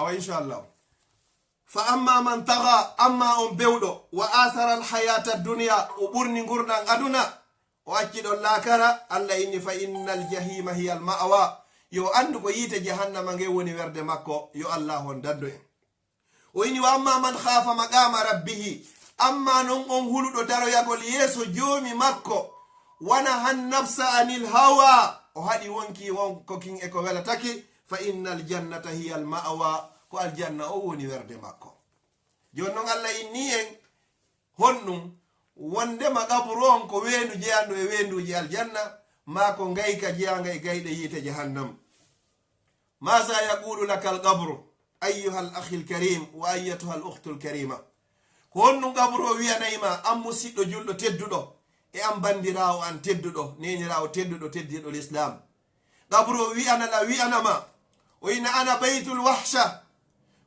awa inchallahu. Fa amma man taga, amma on bewɗo wa athara alhayata dunya o ɓurni gurdan aduna o acciɗon lakara, Allah inni fa innal jahima hiya alma'wa, yo andu ko yite jahannama nge woni werde makko, yo Allah on daddo en. O inni wa amma man khafa maqama rabbihi, amma non on huluɗo daroyagol yeeso joomi makko, wana han nafsa anil hawa, o haɗi wonki wonko kin e ko welataki, fa innal jannata hiya alma'wa, ko aljanna o woni werde makko. Jon non Allah inni en honɗum wondema qabru on ko weendu jeyandu e weenduji aljanna, ma ko ngayka jeyanga e gayɗe yiite jahannam. Masa yaqulu laka alqabru ayyuha al-akhi al-karim wa ayyatuha al-ukhtu al-karima. Ko honɗum qabru o wiyanayma an musidɗo julɗo tedduɗo e an bandirawo an tedduɗo, nenirawo tedduɗo teddiɗo l'islam. Qabru o wi'anama o ina ana baytul wahsha,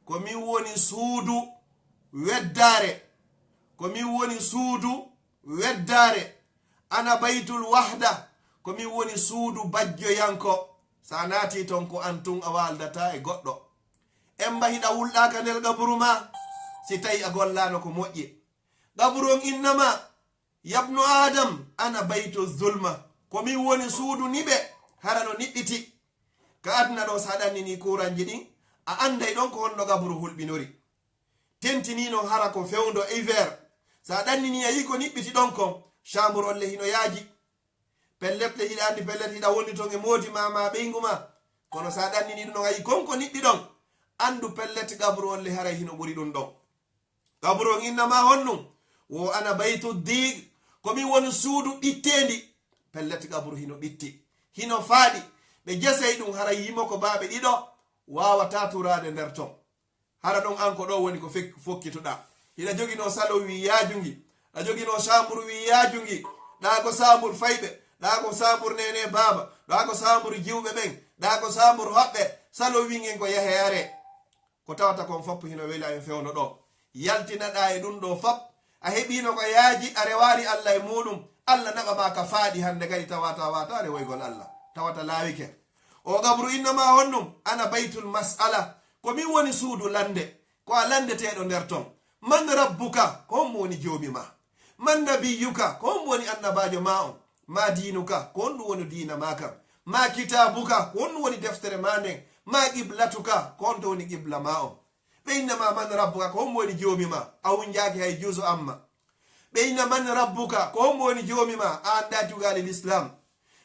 ko min woni suudu weddare, ko min woni suudu weddare. Ana baytul wahda, ko min woni suudu bajjoyanko. Sa naati ton ko antun a waldata e goɗɗo. En bahiɗa wulɗaka nder qabru ma si tawi a gollano ko moƴƴi. Qabru on innama yabnu adam ana baytu zulma, ko min woni suudu niɓe hara no niɓɓiti. Ka aduna ɗo sa ɗannini kuranji ɗin a anday ɗon ko honno qabru hulɓinori. Tentini non hara ko fewndo hiver, sa ɗannini a yi ko niɓɓiti ɗon kon chambre olle hino yaaji, pelletle hiɗa andi pellet hiɗa woni ton e moodi ma ɓeygu ma, kono sa ɗannini ɗum ɗon a yi konko niɓɓi ɗon, andu pellet qabru olle haray hino ɓuri ɗum ɗon. Qabru on innama honnum wo ana baytu dig, komin woni suudu ɓittendi. Pellet qabru hino ɓitti, hino faaɗi, ɓe jesey ɗum haray yimo ko baaɓe ɗiɗo wawata turade nder ton. Hara ɗon an ko ɗo woni ko fokkituɗa. Hiɗa jogino salo wi yaajungi, ɗa jogino chambre wi yaajungi, ɗa ko chambre fayɓe, ɗa ko chambre nene baba, ɗa ko chambre jiwɓe ɓen, ɗa ko chambre hoɓɓe, salo wingen ko yahe are. Ko tawata kon foppo hino weli en fewno ɗo. Yaltinaɗa e ɗum ɗo fop, a heɓino ko yaaji a rewari Allah e muɗum, Allah naɓa ma ka faaɗi hande kadi tawata wata rewoygol Allah, tawata laawike. O qabru innama honnum ana baytul mas'ala, ko min woni suudu lande, ko a landeteɗo nder ton. Man rabbuka, ko on woni joomi ma. Man nabiyuka, ko on woni annabajo ma on. Ma diinuka, ko on woni diina ma kam. Ma kitabuka, ko on woni deftere ma nden. Ma qiblatuka, ko on to woni qibla ma on. Ɓe innama man rabbuka, ko on woni joomi ma. A hunjaaki hay juuso amma. Ɓe inna man rabbuka, ko on woni joomi ma. A anda jugali l'islam.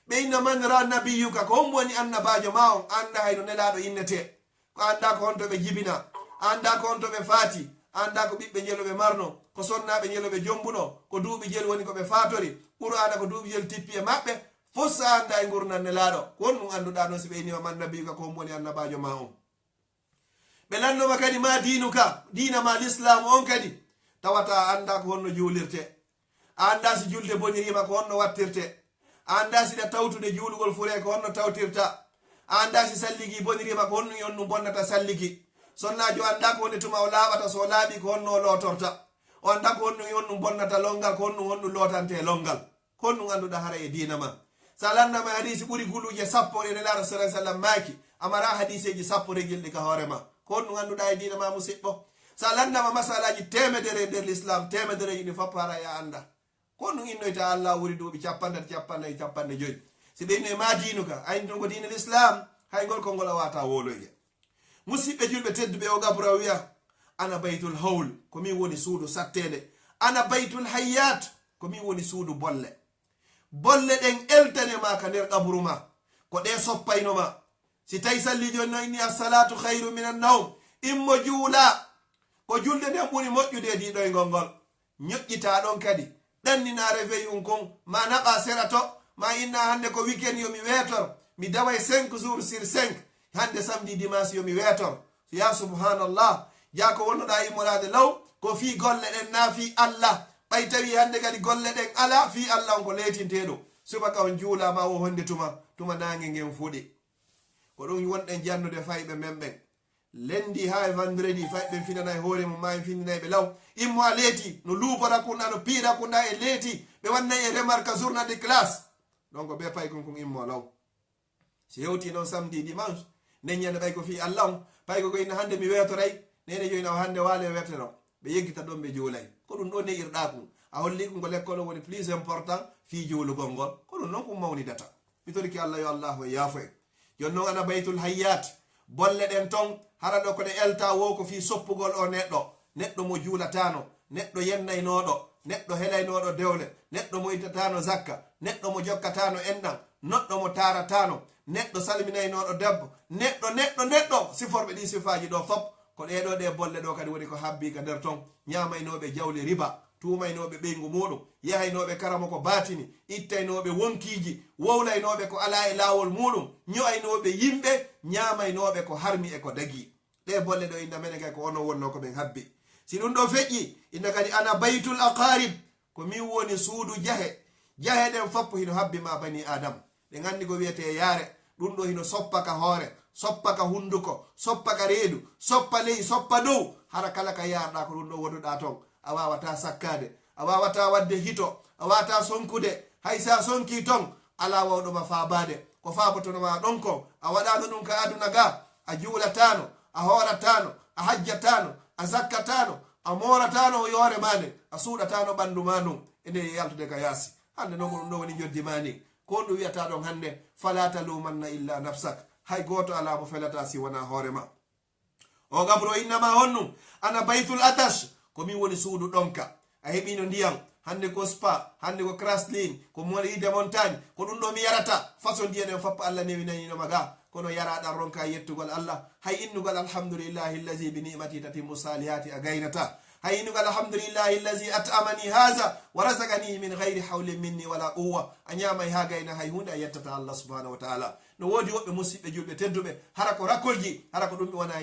Ɓe inna man nabiyuka, ko on woni annabajo ma on. Anda hayno nelaɗo innete. Ko anda ko honto ɓe jibina, anda ko honto ɓe faati, anda ko ɓiɓɓe jelo ɓe marno, ko sonnaɓe jelo ɓe jombuno, ko duuɓi jel woni ko ɓe faatori, qur'ana ko duuɓi jel tippi e maɓɓe, fof sa anda e gurnan nelaɗo. Ko on ɗum anduɗa noon si ɓe innima man nabiyuka, ko woni annabajo ma on. Ɓe lannoma kadi ma diinuka, diina ma l'islam on kadi tawata anda ko honno juulirte, anda si julde bonirima ko honno wattirte, anda siɗa tawtude juulugol fure ko honno tawtirta, anda si salligi bonirima ko honno on ɗum bonnata salligi. Sonnajo anda ko woni tuma o laaɓata, so laaɓi ko honno o lootorta. O anda ko honno on ɗum bonnata longal, ko honno on ɗum lootante longal. Ko honɗum anduɗa hara e diina ma. Sa landama hadisi ɓuri guluje 10 e nelaɗo sallallahu alaihi wasallam maaki, amara hadiseji 10 regilɗi ka hoorema. Ko honɗum anduɗa e diina ma musidɓo. Sa landama masalaji temedere nder l'islam, temedere yini fof hara ya anda. Ko honɗum innoyta Allah wuri duuɓi 50 si ɓe inno e ma diinuka, ayni ɗon ko diina l'islam, hay ngol ko ngol a wata woloyde. Musidɓe julɓe tedduɓe o gabra wiya ana baytul hawl, ko min woni suudu sattede. Ana baytul hayyat, ko min woni suudu bolle. Bolle ɗen eltanema ka nder qabru ma, ko ɗe soppaynoma. Si tawi salli joni no inni assalatu khairu minan nawm, immo juula, ko julde nden ɓuri moƴƴude diɗoygol ngol. Ñoƴƴita ɗon kadi ɗannina réveil un kon, ma naɓa sera to, ma inna hande ko weekend yomi weetor, mi daway 5 jours sur 5, hande samedi dimanche yomi weetor. Ya subhanallah, ja ko wonnoɗa immorade law, ko fi golle ɗen na fi Allah. Ɓay tawi hande kadi golle ɗen ala, fi Allah on ko leytinteɗo. Subaka on juulama o honde tuma nange ngen fuɗi. Ko ɗum wonɗen jannude fayɓe men ɓen. Lendi ha e vendredi fayɓe finana e hoore mum ma en findinayɓe law. Immo a leeti, no luubora kunda, no piira kunda e leeti. Ɓe wannay e remarque journal de classe. Donc ɓe pay kon immo law. Si hewti noon samedi dimanche, nden ñande ɓay ko fi allah on pay ko ina hannde mi weetoray nene joyina o hannde waale wetero ɓe yeggita ɗon ɓe juulay ko ɗum ɗo ne'irɗa kum a holli ko lekkolo woni plus important fi juulugol ngol ko ɗum noon kum mawnidata mi toriki allah yo allahu e yaafo en jon noon ana baytul hayyat bolle ɗen ton hara ɗo kone elta wo ko fi soppugol o neɗɗo mo juulatano neɗɗo yennaynoɗo neɗɗo helaynoɗo dewle neɗɗo mo ittatano zakka neɗɗo mo jokkatano enɗam neɗɗo mo taratano neɗɗo salminaynoɗo debbo neɗɗo siforɓe ɗi sifaji ɗo fop ko ɗeɗo ɗe bolle ɗo kadi woni ko habbi ka nder ton ñamaynoɓe jawli riba tumaynoɓe ɓeygu muɗum yahaynoɓe karama ko batini ittaynoɓe wonkiji wowlaynoɓe ko ala e lawol muɗum ño'aynoɓe yimɓe ñamaynoɓe ko harmi e ko dagi ɗe bolle ɗo inda mene kay ko ono wonno ko ɓen habbi si ɗum ɗo feƴƴi inda kadi ana baytul aqarib ko min woni suudu jahe ɗen foppo hino habbi ma bani adam ɗe gandi ko wiyete yaare ɗum ɗo hino soppa ka hoore soppa ka hunduko soppa ka reedu soppa ley soppa dow hara kala ka yarɗa ko ɗum ɗo woduɗa ton a wawata sakkade a wawata wadde hito a wawata sonkude hay sa sonki ton ala wawɗoma faabade ko faabotonoma ɗon kon a waɗano ɗum ka aduna ga a juulatano a horatano a hajjatano a zakkatano a moratano yoore made a suuɗatano ɓandu ma ɗum e nde yaltude ka yaasi hande noon ko ɗum ɗo woni joddi mani ko ɗum wiyata ɗon hande fala talumanna illa nafsak hay goto ala mo felata si wona hoorema o gabro innama honnum ana baytul atash ko min woni suudu ɗonka a heɓino ndiyam hande ko spa hande ko craslin ko moide montagne ko ɗum ɗo mi yarata façon ndiya ɗen foppa allah newinaninoma ga kono yaraɗan ronka yettugol allah hay innugol alhamdulillahi allazi bi nimati tatimmu salihati a gaynata hay innugol alhamdulillahi allazi at'amani haza wa razaqani min gayri hawlin minni wala quwwa a ñamay ha gayna hay hunde a yettata allah subhanahu wa taala no woodi woɓɓe musidɓe julɓe tedduɓe hara ko rakkolji hara ko ɗum ɓe wona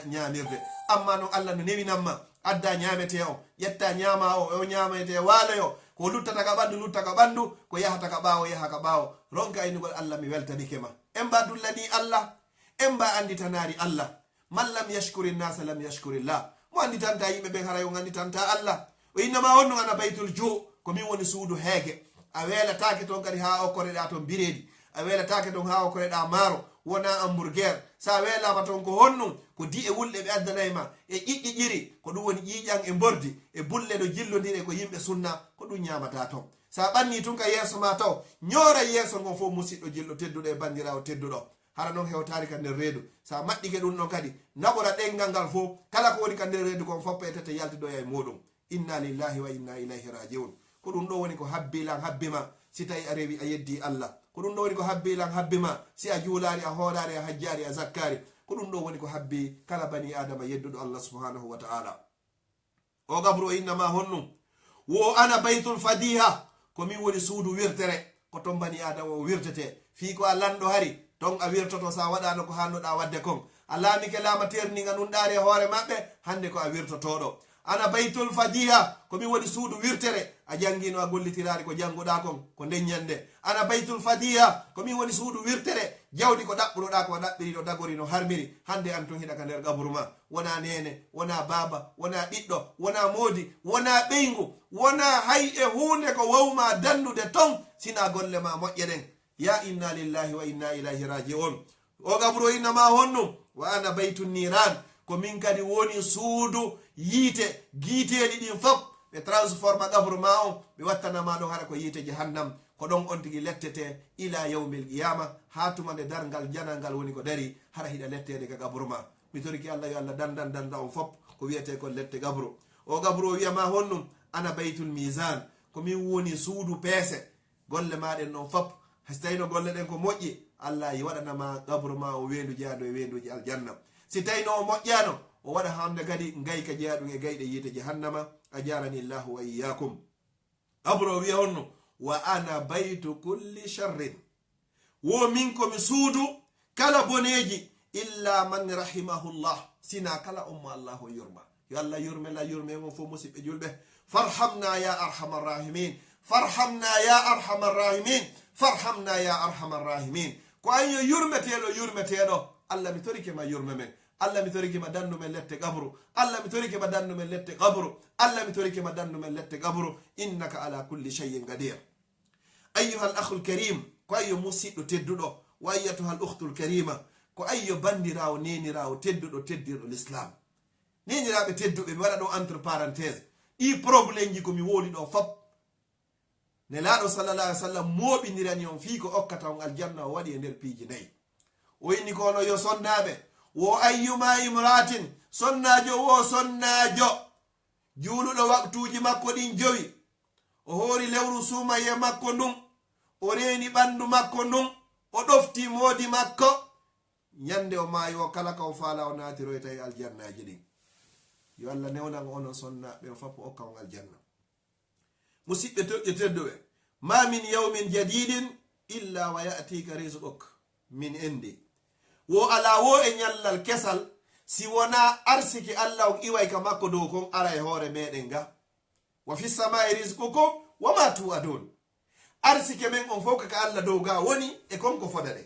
ñamirde amma noon allah no newinanma adda ñamete o ƴetta ñama o ñamete waaloyo ko luttata ka ɓandu lutta ka ɓandu ko yahata ka ɓawo yaha ka ɓawo ronka innugol allah mi weltanike ma en mba dullani allah en mba anditanari allah man lam yashkuri nnasa lam yashkurillah mo anditanta yimɓe ɓen hara yo anditanta allah o innama honno ana baytul ju ko min woni suudu heege a weelatake toon kadi ha okkoreɗa toon biredi a weelatake toon ha okkoreɗa maaro wona hamburguer sa weelama toon ko honnum ko di e wulɗe ɓe addanayma e ƴiƴƴi ƴiri ko ɗum woni ƴiƴan e bordi e bulle no jillodiri ko yimɓe sunna ko ɗum ñamata toon sa ɓanni tun ka yeeso ma taw ñoora yeeso ngon fof musidɗo jillo tedduɗo e bandirawo tedduɗo hara noon hewtari ka nder reedu sa maɗɗike ɗum ɗon kadi naɓora ɗengal ngal fof kala ko woni ka nder reedu kon foppa e tete yaltidoya e muɗum inna lillahi wa inna ilayhi rajiun ko ɗum ɗo woni ko habbilan habbima si tawi a rewi a yeddi allah ko ɗum ɗo woni ko habbilan habbima si a juulari a hoorari a hajjari a zakkari ko ɗum ɗo woni ko habbi kala bani adama yedduɗo allah subhanahu wa ta'ala o gabru o innama honnum wo ana baytul fadiha ko min woni suudu wirtere ko ton bani adama o wirtete fi ko a lanɗo hari ton a wirtoto sa waɗano ko hannoɗa wadde kon a laamike laama terniga ɗum ɗaari e hoore maɓɓe hande ko a wirtotoɗo ana baytul fadiha ko min woni suudu wirtere a jangino a gollitirari ko janguɗa kon ko ndeññande ana baytul fadiha ko min woni suudu wirtere jawdi ko ɗaɓɓuɗoɗa ko ɗaɓɓiri no dagori no harmiri hande an ton hiɗa ka nder gaburu ma wona nene wona baba wona ɓiɗɗo wona moodi wona ɓeygu wona hay e hunde ko wawma dandude ton sina golle ma moƴƴe ɗen ya inna lillahi wa inna ilayhi raji'un o gaburu innama honnum wa ana baytu niran ko min kadi woni suudu yiite giiteɗi ɗin fop ɓe transforma gabru ma on ɓe wattanama ɗon hara ko yiite jahannam ko ɗon on tigi lettete ila yawmil qiyama ha tuma nde dargal janal ngal woni ko dari hara hiɗa lettede ka gabru ma mi toriki allah yo allah danda on fop ko wiyete kon lette gabru o gabru o wiyama honnum ana baytul misan ko min woni suudu peese golle maɗen ɗon fop so tawino golle ɗen ko moƴƴi allah yi waɗanama gabru ma o wendu jeyaɗo e wenduji aljanna si tawino o moƴƴano o waɗa hande kadi gayka jeyaɗum e gayɗe yiite jahannama a jarani llahu wa iyyakum gabru o wiya honno wa ana baytu kulli sharrin wo min komi suudu kala boneji illa man rahimahullah sina kala ummo allahu yurma yo allah yurme la yurme mon fo musidɓe julɓe farhamna ya arhamar rahimin farhamna ya arhamar rahimin farhamna ya arhamar rahimin ko an yo yurmeteɗo allah mi torike ma yurme men allah mi torike ma dandu men lette gabru allah mi torike ma dandu men lette gabru allah mi torike ma dandu men lette gabru innaka ala kulli shay'in qadir ayyuha al akhul karim ko ayyo musidɗo tedduɗo wa ayyatuha al ukhtul karima ko ayyo bandirawo nenirawo tedduɗo teddirɗo l'islam neniraɓe tedduɓe mi waɗa ɗo entre parenthèse ɗi probléme ji komi woli ɗo fop nelaɗo sallallah alih w sallam moɓinirani on fii ko okkata on aljanna o waɗi e nder piiji 4 o inni kono yo sonnaɓe wo ayyuma imratin sonnajo wo sonnajo juuluɗo waktuji makko ɗin 5 o hoori lewru suumaye makko ndun o reeni ɓandu makko ndun o ɗofti moodi makko ñande o maayi o kala ka o faala o naatiroyta e aljannaji ɗin yo allah newnan onon sonnaɓe o fappo okka on aljanna musidɓe toƴƴe tedduɓe ma min yawmin jadidin illa wa yatika rizquk min indi wo ala wo e ñallal kesal si wona arsiki allah on iway ka makko dow kon ara e hoore meɗen ga wa fi samai rizqukum wa ma tu'adun arsike men on fof kaka allah dow ga woni e konko fodade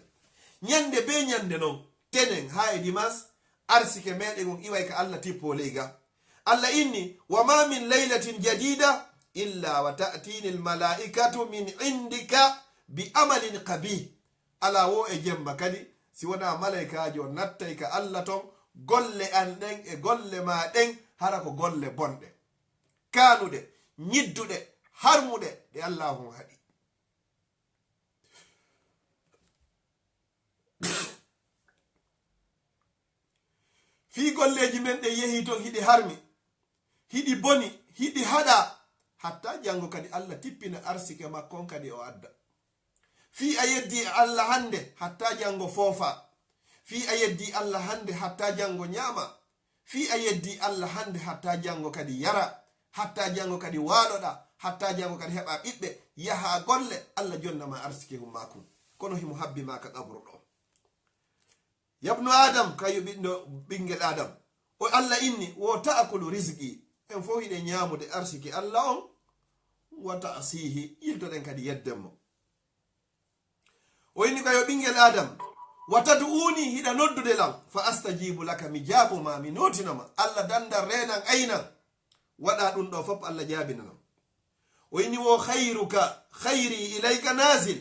ñande be ñande non tenen ha e dimas arsike meɗen on iway ka allah tippo ley ga allah inni wa ma min laylatin jadida illa wa ta'tini almalaikatu min indika bi amalin qabih ala wo e jemma kadi si wona malaikajo nattay ka allah ton golle an ɗen e golle ma ɗen hara ko golle bonɗe kanuɗe ñidduɗe harmuɗe ɗe allah hon haɗi fi golleji men ɗe yehi ton hiɗi harmi hiɗi boni hiɗi haɗa hatta jango kadi allah tippina arsike makkon kadi o adda fi a yeddi allah hande hatta jango foofa fi a yeddi allah hande hatta jango ñaama fi a yeddi allah hande hatta jango kadi yara hatta jango kadi waɗoɗa hatta jango kadi heɓa ɓiɓɓe yaha golle allah jonnama arsike hum makum kono himo habbi ma ka qabru ɗo yabnu adam kayo ɓingel adam o allah inni wo ta'akulu rizqi en fo hiɗe ñamude arsike allah on wa ta'sihi yiltoɗen kadi yeddenmo o inni kayo ɓingel adam watad'uni hiɗa noddude lam fa astajibu laka mi jaabuma mi notinoma allah dandal renan aynan waɗa ɗum ɗo fof allah jaabinanam o inni wo khayri ilayka nasil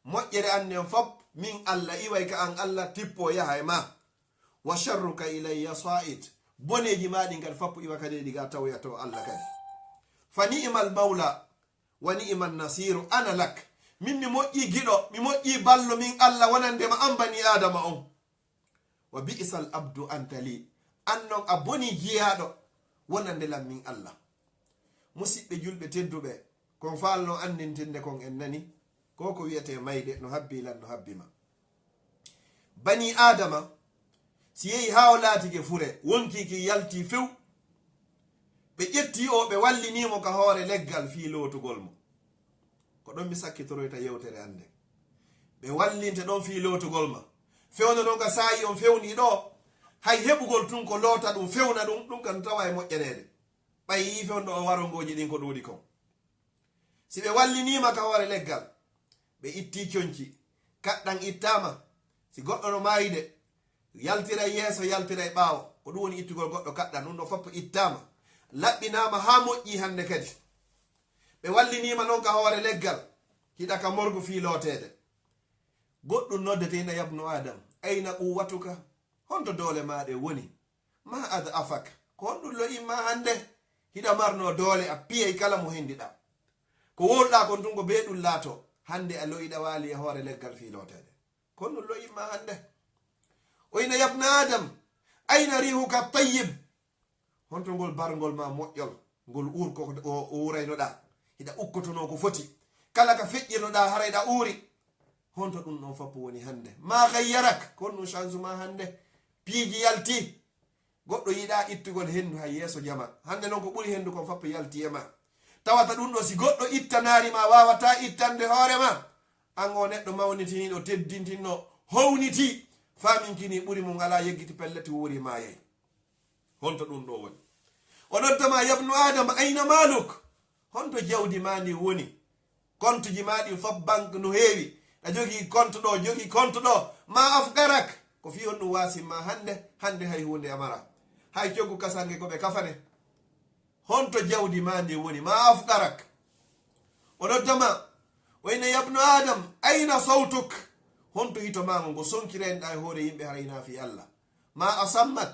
moƴƴere annen fof min allah iway ka an allah tippo yaha e ma wa sharruka ilayya sa'id boneji maɗi gadi foppo iwa kadi ɗiga tawya to allah kadi fa ni'mal mawla wa ni'man nasiru ana lak min mi moƴƴi giɗo mi moƴƴi ballo min allah wonandema an bani adama on wa bi'sal abdu antali an non a boni jiyaɗo wonande lam min allah musidɓe julɓe tedduɓe kon falno andintinde kon en nani ko wiyete mayde no habbi lan no habbima bani adama si yehi ha o laatike fure wonkiki yalti few ɓe ƴetti o ɓe wallinimo ka hoore leggal fi lotugol mo ko ɗon mi sakkitoroyta yewtere ande ɓe wallinte ɗon fi lotugol ma fewno ɗon ka sayi on fewni ɗo hay heɓugol tun ko loota ɗum fewna ɗum kan tawa e moƴƴanede ɓayi fewno o warongoji ɗin ko ɗuuɗi kon si ɓe wallinima ka hoore leggal ɓe itti coñci kaɗɗan ittama si goɗɗo no mayide yaltiray yeeso yaltiray ɓaawo ko ɗum woni ittugol goɗɗo kaɗɗan ɗum ɗo foppo ittama laɓɓinama ha moƴƴi hande kadi ɓe wallinima noon ka hoore leggal hiɗa ka morgu fi lootede goɗɗum noddete ina yabnu adam ayna quwwatuka honto doole maɗe woni ma ad afak ko honɗum lo imma hande hiɗa marno doole a piyay kala mo hendiɗa ko wolɗa kon tun ko be ɗum laato hande a loyiɗa waali e hoore leggal fi lootede ko honɗum lo imma hande o ina yabna adam ayna rihuka tayyib honto ngol bargol ma moƴƴol ngol urko o uraynoɗa hiɗa ukkotono ko foti kala ka feƴƴirnoɗa harayɗa uuri honto ɗum ɗon foppo woni hande ma gayyarak ko ɗum changement hande piiji yalti goɗɗo yiɗa ittugol hendu hay yeeso jama hande noon ko ɓuri hendu kon foppo yalti e ma tawata ɗum ɗo si goɗɗo ittanari ma wawata ittande hoore ma an o neɗɗo mawnitiniɗo teddintinno howniti faminkini ɓuri mum ala yeggiti pelleti wuuri ma yey honto ɗum ɗo woni o noddama yabnu adama ayna maluk honto jawdi ma ndi woni compte ji maɗi fof banque no heewi a jogii compte ɗo jogii compte ɗo ma afgarak ko fi on ɗum wasimma hande hay hunde amara hay coggu kasange koɓe kafane honto jawdi ma ndi woni ma afgarak o noddama wayna yabnu adam ayna sawtuk honto hito mago ngo sonkirenɗa e hoore yimɓe hara inafi allah ma a sammak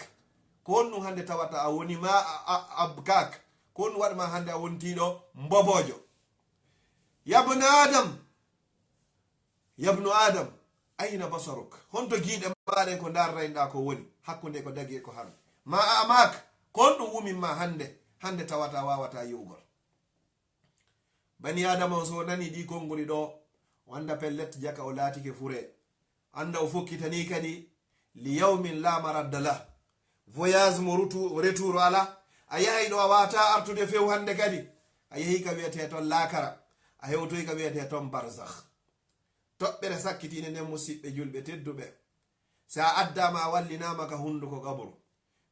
ko honɗum hande tawata a woni ma abkak ko honɗum waɗma hande a wontiɗo mbobojo yabnu adam ayna basaruk honto giiɗe maɗen ko darrayɗa ko woni hakkude ko dagi e ko haram ma a amak ko honɗum wuminma hande tawata wawata yiwgol bani adama o so nani ɗi konngoli ɗo wanda pellet jaka o laatike fure anda o fokkitani kadi li yawmin la maradda lah voyage mo retour ala a yahay ɗo a wata artude few hande kadi a yahi ka wiyete toon lakara a hewtoyi ka wiyete toon barzakh toɓɓere sakkitine nden musidɓe julɓe tedduɓe sa addama a wallinama ka hunduko kaburu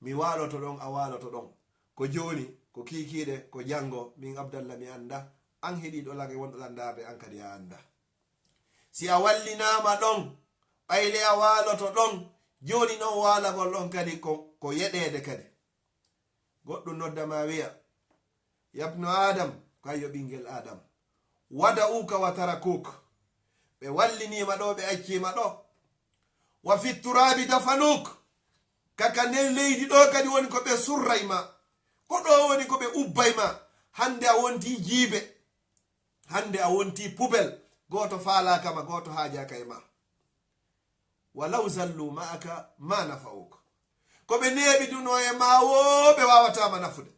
mi waloto ɗon a waloto ɗon ko joni ko kikiɗe ko jango min abdallah mi anda an heɗiɗo lage wonɗo landarde an kadi a anda si a wallinama ɗon ɓayle a waloto ɗon joni non walagol ɗon kadi ko yeɗede kadi goɗɗum noddama wiya yabnu adam kayyo ɓingel adam wada uka wa tarakuk ɓe wallinima ɗo ɓe accima ɗo wa fitturabi dafanuk kaka nden leydi ɗo kadi woni ko ɓe surrayma ko ɗo woni ko ɓe ubbayma hande a wonti jiibe hande a wonti pubel goto falakama goto hajaka e ma walaw zallu ma'aka ma nafa'uk ko ɓe neɓi duno e ma wo ɓe wawatama nafude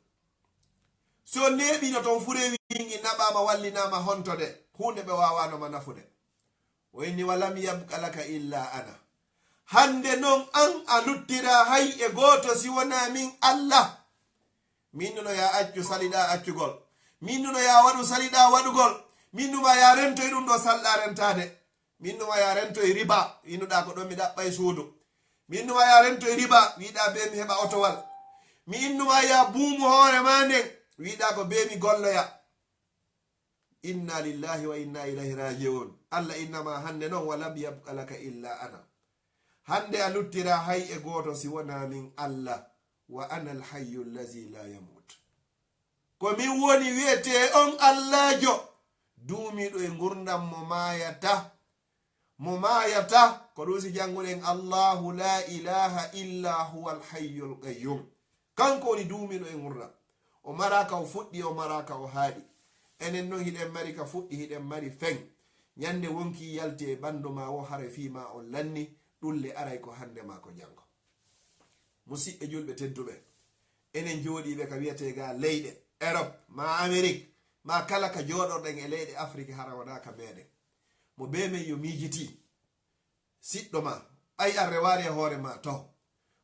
so neɓino ton fure wingi naɓama wallinama hontode hunde ɓe wawanoma nafude o inni walam yabqa laka illa ana hande non an a luttira hay e goto si wona min allah minnuno ya accu saliɗa accugol minnuno ya waɗu saliɗa waɗugol minnuma ya rento e ɗum ɗo salɗa rentade minnuma ya rento e riba innuɗa ko ɗon mi ɗaɓɓay suudu minnuma ya rento e riba wiɗa be mi heɓa otowal mi innuma ya buumu hoore ma nden wiɗa ko be mi golloya inna lillahi wa inna ilayhi rajiun allah innama hande noon walam yabqa laka illa ana hande a luttira hay e goto si wona min allah wa ana alhayyu allazi la yamut ko min woni wiyete on allahjo duumiɗo e gurdam mo mayata ko ɗum si janguɗen allahu la ilaha illa huwa alhayyu alqayyum kanko woni duumiɗo e gurdam o maraka o fuɗɗi o maraka o haaɗi enen noon hiɗen mari ka fuɗɗi hiɗen mari feng ñande wonki yalti e ɓandu ma o hara fima on lanni ɗulle aray ko hande ma ko jango musidɓe julɓe tedduɓe enen jooɗiɓe ka wiyetega leyɗe Europe ma Amérique ma kala ka jooɗorɗen e leyɗe Afrique hara wona ka meɗen mo be men yo miijiti siɗɗo ma ɓay arre wari e hoore ma taw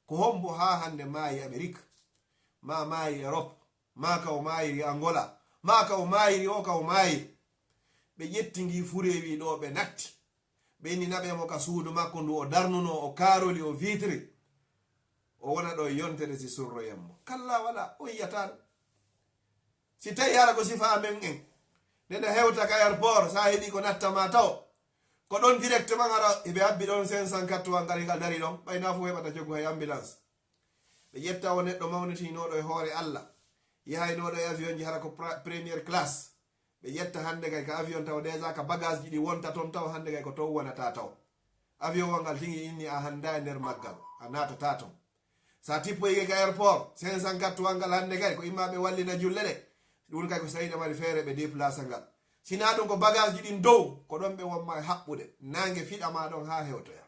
ko hombo ha hande maayi Amérique ma maayi Europe ma ka o maayiri Angola ma ka o maayiri o ka o maayiri ɓe ƴettingi furewi ɗo ɓe natti ɓe inni naɓemo ka suudu makko ndu o darnuno o karoli o vitri o wona ɗo yontere si surroyemmo kalla wala o yiyatano si tawi hara ko sifa amen en nde hewta ka airport sa heeɓi ko nattama taw ko ɗon directement ara eɓe habbi ɗon 580 ngari ngal dari ɗon ɓayna fo heɓata joggo hay ambulance ɓe ƴetta o neɗɗo mawnitinoɗo e hoore allah yahaynoɗo e avion ji hara ko premiére classe ɓe ƴetta hande kay ka avion taw déjà ka bagage ji ɗi wonta toon taw hande kay ko tow wonata taw avion wa ngal tigi inni a handa e nder maggal a natata toon sa tippoyke ka airport 580 ngal hande kay ko immaɓe wallina julle ɗe ɗum kay ko sayide mari feere ɓe déplace ngal sina ɗum ko bagage ji ɗin dow ko ɗon ɓe wonma e haɓɓude nangue fiɗama ɗon ha hewtoya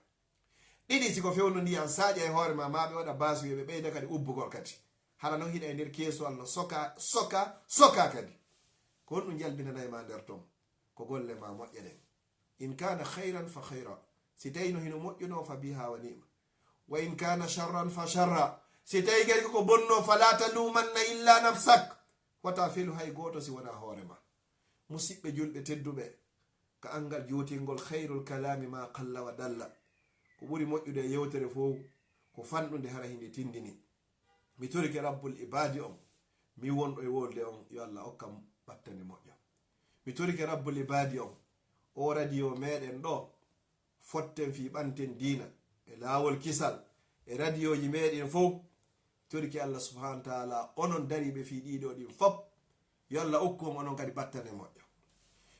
ɗiɗi siko fewnu ndiyan saƴa e hoore ma maɓe waɗa basuye ɓe ɓeyda kadi ubbugol kadi hara noon hiɗa e nder keesuwal no soka kadi ko honɗum jalbinanayma nder toon ko golle ma moƴƴe ɗen in kana hayran fa hayra si tawi no hino moƴƴuno fa biha wa nima wa in kana sharran fa sharra si tawi kadi koko bonno fala talumanna illa nafsak wata felu hay goto si wona hoore ma musidɓe julɓe tedduɓe ka angal jotingol hayrul kalami ma qalla wa dalla ko ɓuri moƴƴude e yewtere fof ko fanɗude hara hinde tindini mi torike rabbul ibadi on mi wonɗo e wolde on yo allah hokkam battane moƴƴo mi torike rabbul ibadi on o radio meɗen ɗo fotten fi ɓanten dina e laawol kisal e radio ji meɗen fof toriki allah subhanahu wa taala onon dariɓe fi ɗiɗo ɗin fop yo allah hokkum onon kadi battane moƴƴo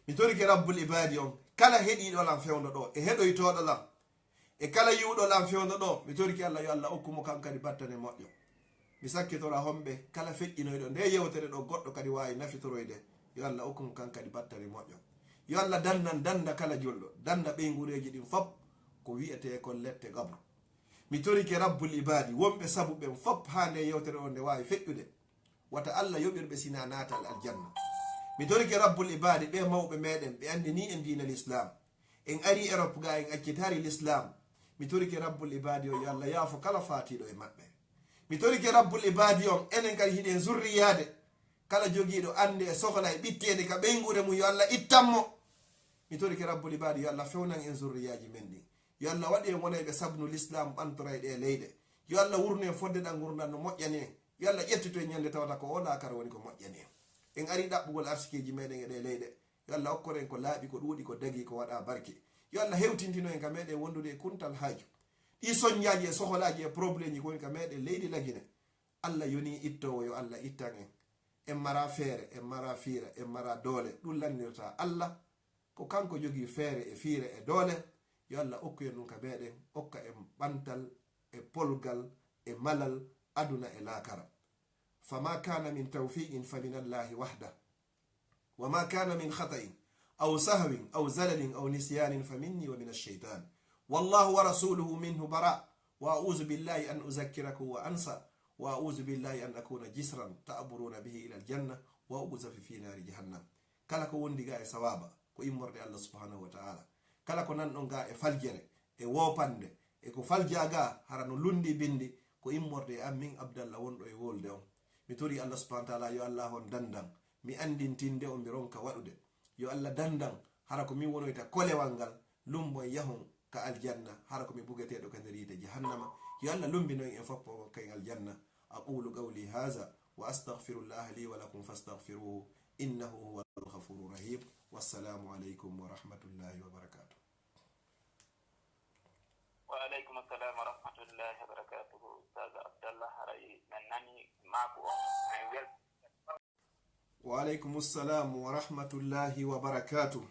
mi toriki rabbul ibadi on kala heɗiɗo lam fewdo ɗo e heɗoytoɗo lam e kala yiwɗo lam fewno ɗo mi torki Allah yo Allah okkumo kam kadi battane moƴƴo. mi sakkitora homɓe kala feƴƴinoyɗo nde yewtere ɗo goɗɗo kadi wawi nafitoroyde yo Allah okkumo kan kadi battane moƴƴo. yo Allah danda kala julɗo, danda ɓeygureji ɗin fop ko wiyete kon lette gabru. mi torike rabbul ibadi wonɓe sabu ɓen fop ha nde yewtere o nde wawi feƴƴude wata Allah yoɓirɓe sina natal aljanna. mi torike rabbul ibadi ɓe mawɓe meɗen ɓe andi ni en dina l'islam, en ari Europe ga en accitari l'islam. mi torike rabbul ibadi o yo Allah yaafo kala fatiɗo e maɓɓe. mi torike rabbul ibadi on enen kadi hiɗen zurriyade kala jogiiɗo ande e sohla e ɓittede ka ɓeygure mum yo Allah ittanmo. mi torike rabbul ibadi yo Allah fewnan en zurriyaji men ɗin. yo Allah waɗi en wonayɓe sabnu l'islam ɓantorayɗe e leyɗe. yo Allah wurnu en fodde ɗan gurdan no moƴƴani en. yo Allah ƴettito e ñande tawata ko wona kara woni ko moƴƴani en. en ari ɗaɓɓugol arsikeji meɗen e ɗe leyɗe. yo Allah hokkoren ko laaɓi ko ɗuuɗi ko dagi ko waɗa barke. yo Allah hewtintino en ka meɗen wondude e kuntal haaju ɗi soññaji e soholaji e probléme ji kowoni ka meɗen leydi lagine. Allah yoni ittowo yo Allah ittan en mara feere en mara fiira en mara doole ɗum lannirta Allah ko kanko jogii feere e fiire e doole. yo Allah okku en ɗum ka meɗen, okka en ɓantal e polgal e malal aduna e laakara. fama kana min tawfiqin fa min allahi wahda wa ma kana min khata'in aw sahwin aw zalalin aw nisyanin fa minni wa min ash-shaytan wallahu wa rasuluhu minhu bara wa a'udhu billahi an uzakkirakum wa ansa wa a'udhu billahi an akuna jisran ta'buruna bihi ila al-janna wa uqzafi fi nari jahannam. kala ko wondi ga e sawaba ko immorde Allah subhanahu wa ta'ala, kala ko nanɗon ga e faljere e wopande e ko falja ga hara no lundi bindi ko immorde e ammin Abdallah wonɗo e wolde on. mi tori Allah subhanahu wa ta'ala yo Allah on dandan mi andintinde on mi ronka waɗude. yo Allah dandan hara ko min wonoyta kolewal ngal lumbo yahon ka aljanna hara ko mi bugeteɗo ka nder yide jahannama. yo Allah lumbinoy en foppo kay aljanna. aqulu qawli hadha wa astaghfirullah li wa lakum fastaghfiruhu innahu huwal ghafurur rahim. wassalamu alaikum wa rahmatullahi wa barakatuh. wa alaikum assalam wa rahmatullahi wa barakatuh. Ustaz Abdallah haray nani mako wa alaikum assalam wa rahmatullahi wa barakatuh.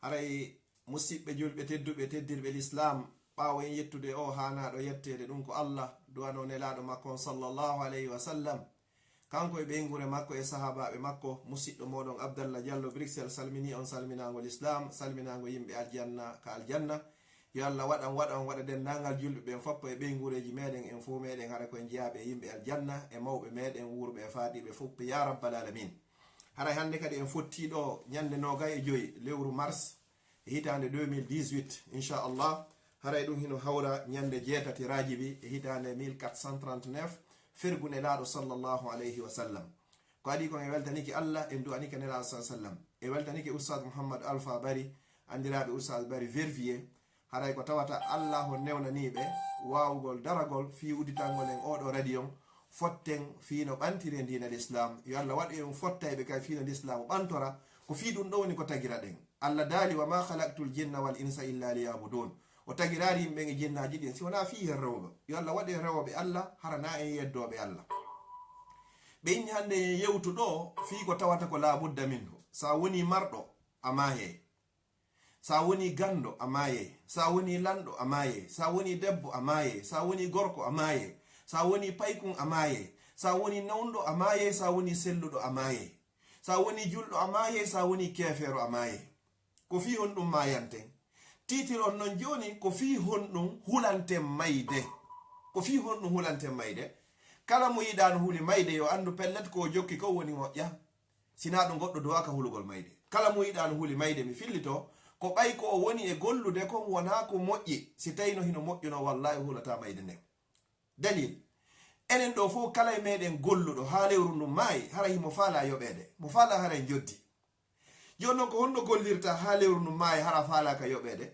haray musidɓe julɓe tedduɓe teddirɓe l'islam ɓawo en yettude o hanaɗo yettede ɗum ko Allah duwano nelaɗo makko sallallahu alayhi wa sallam, kanko e ɓeygure makko e sahabaɓe makko. musidɗo moɗon Abdallah Diallo Bruxelles salmini on salminago l'islam, salminago yimɓe aljanna ka aljanna. yo Allah waɗa dendagal julɓe ɓen foppo e ɓeygureji meɗen en fo meɗen hara koye jeyaɓe yimɓe aljanna e mawɓe meɗen wurɓe e faɗiɓe fof ya rabbal alamin. haray hande kadi en fottiɗo ñande 25 lewru mars e hitande 2018 inchallah. haray ɗum hino hawra ñande 6 rajibi e hitande 1439 fergu nelaɗo sallllahu alayhi wa sallam. ko adi kon e weltaniki Allah en du'anike nelaɗo sa sallam e weltanike oustad Mouhammad Alpha Bari andiraɓe oustad Bari Vervier. haray ko tawata Allah ho newnaniɓe wawugol daragol fi uditangol en oɗo radio fotten fiino ɓantire dina l'islam. yo Allah waɗi en fottayɓe kay fiino l'islam ɓantora ko fi ɗum ɗo woni ko tagira ɗen. Allah daali wa ma khalaqtul jinna wal insa illa liyabudun. o tagirari yimɓe e jinnaji ɗin si wona fi hen rewɓe. yo Allah waɗi rewoɓe Allah harana en yeddoɓe Allah. ɓe inni hande yewtu ɗo fi ko tawata ko labudda min ho. sa woni marɗo a maye, sa woni gando a maye, sa woni lanɗo a maye, sa woni debbo a maye, sa woni gorko a maye, sa woni paykun a maye, sa woni nawɗo a maye, sa woni selluɗo a maye, sa woni julɗo a maye, sa woni kefero a maye. ko fi hon ɗum mayanten titir on non joni ko fi hon ɗum hulanten mayde. ko fi hon ɗum hulanten mayde kala mo yiɗano huli mayde yo andu pellet ko jokki ko woni moƴƴa sina ɗum goɗɗo dowaka hulugol mayde. kala mo yiɗano huli mayde mi fillito ko ɓay ko o woni e gollude kon wona ko moƴƴi. si tawino hino moƴƴuno wallahi hulata mayde nden. dalil enen ɗo fof kala e meɗen golluɗo ha lewru ndum maayi hara himo faala yoɓede, mo faala hara en joddi. joni noon ko honno gollirta ha lewru ndum maayi hara faalaka yoɓede.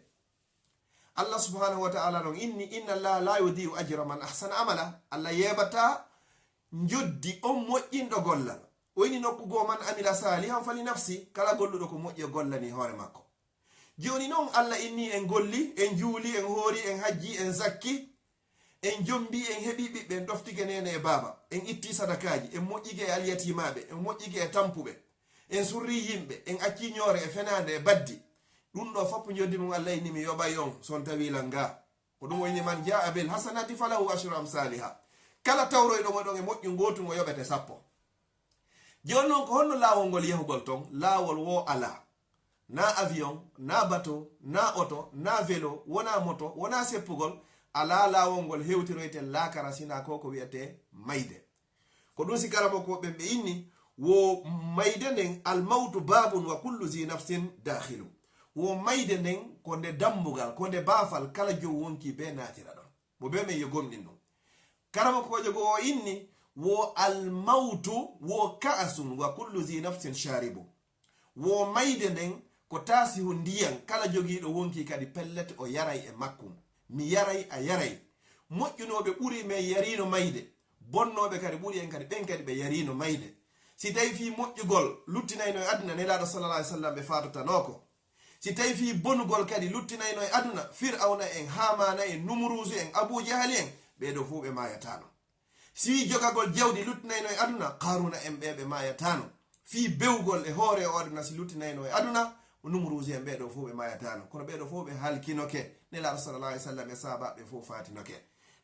Allah subhanahu wa ta'ala non inna Allah la yudi'u ajra man ahsana amala. Allah yebata joddi on moƴƴinɗo gollal. o ini nokkugo man amila salihan fali nafsi, kala golluɗo ko moƴƴi gollani hoore makko. joni noon Allah inni en golli, en juuli, en hoori, en hajji, en zakki, en jombi, en heɓi ɓiɓɓe, en ɗoftike nene e baaba, en itti sadakaji, en moƴƴike e alyatimaɓe, en moƴƴike e tampuɓe, en surri yimɓe, en acci ñoore e fenade e baddi, ɗum ɗo foppo joddi mum Allah inni mi yoɓay on son tawi langa ko ɗum woni man jaa bil hasanati falahu ashru amsaliha kala tawroyɗo moɗon e moƴƴu gotu mo yoɓete 10 joni noon ko honno laawol ngol yahugol ton laawol wo ala na avion na bateau na oto na vélo wona moto wona seppugol ala laawol ngol hewtiroyte lakara sina ko wiyete mayde ko ɗum si garamo ko ɓe inni wo mayde nden almawtu babun wa kullu zi nafsin dakhilu wo mayde nden ko nde dambugal ko nde baafal kala jow wonki be natira ɗon mo be men yo gomɗin ɗum karama kojo go o inni wo almawtu wo ka'asun wa kullu zi nafsin sharibu wo mayde nden ko tasihu ndiyan kala jogiiɗo wonki kadi pellete o yaray e makkum mi yaray a yaray moƴƴunoɓe ɓuri men yarino mayde bonnoɓe kadi ɓuri en kadi ɓen kadi ɓe yarino mayde si tawi fi moƴƴugol luttinayno e aduna nelaɗo sallallah alih sallam ɓe fatotanoko si tawi fi bonugol kadi luttinayno e aduna fir'auna en hamana en numrusu en abou jahali en ɓeɗo fuu ɓe mayatano si jogagol jawdi luttinayno e aduna qaruna en ɓe mayatano fi bewgol e hoore o aduna si luttinayno e aduna numrusu en ɓeɗo fuu ɓe mayatano kono ɓeɗo fuu ɓe halkinoke nelaɗo sallallah alih sallam e sahabaɓe fuu fatinoke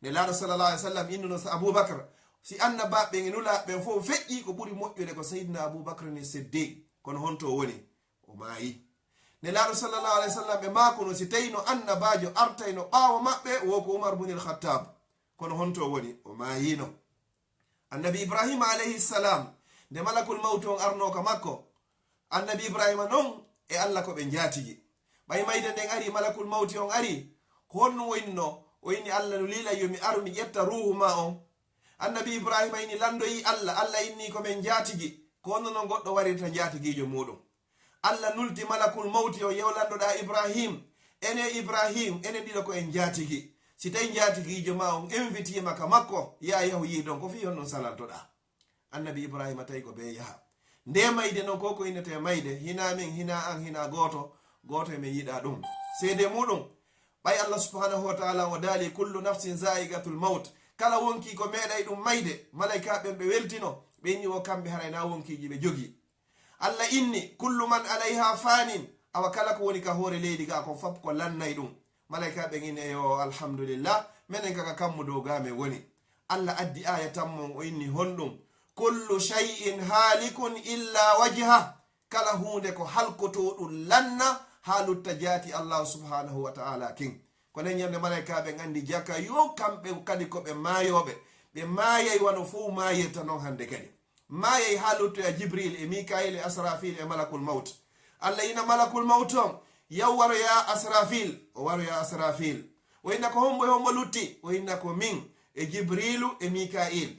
nelaɗo sallallah alih sallam innuno sa aboubacre si annabaɓe e nulaɓe fof feƴƴi ko ɓuri moƴƴude ko sayyidina aboubacre ni siddiq kono honto woni o maayi nelaɗo sallallahu alayhi wa sallam ɓe makono si tawi no annabajo artayno ɓaawo maɓɓe wo ko oumar bunil khattab kono honto woni o maayino annabi ibrahima alayhi salam nde malakul mawtu on arnoka makko annabi ibrahima noon e allah ko ɓe jaatigi ɓay mayde nden ari malakul mawti on ari ko honno woynno o inni allah no lila yomi aru mi ƴetta ruhu ma on annabi ibrahima ini landoyi allah inni ko men jaatigi ko honno noon goɗɗo warirta jaatigijo muɗum allah nulti malakul mawti o yew landoɗa ibrahim ene ɗiɗo ko en jaatigi si tawi jaatigijo ma on invitima ka makko yahu yidon ko fi honnon salantoɗa annabi ibrahima tawi ko be yaha nde mayde noon ko innete mayde hina min hina an hina goto emen yiɗa ɗum seede muɗum ɓay allah subhanahu wa taala o daali kullu nafsin zaigatul maut kala wonki ko meeɗay ɗum mayde malaika ɓen ɓe weltino ɓe inni o kamɓe harayna wonkiji ɓe jogi allah inni kullu man alayha fanin awa kala ko woni ka hoore leydi ga ko fop ko lannay ɗum malaika ɓen inni yo alhamdulillah minen kaka kammu dow game woni allah addi aya tammon o inni honɗum kullu shay'in halikun illa wajha kala hunde ko halkoto ɗum lanna ha lutta jaati allah subhanahu wa ta'ala king ko nen yande malaika ɓen andi jaka yo kamɓe kadi ko ɓe maayoɓe ɓe maayay wano fuu maayirta noon hande kadi maayay ha luttoya jibril e mikail e asrafil e malakul maut allah ina malakul maut on yaw waroya asrafil o waroya asrafil o inna ko hombo lutti o inna ko min e jibrilu e mikail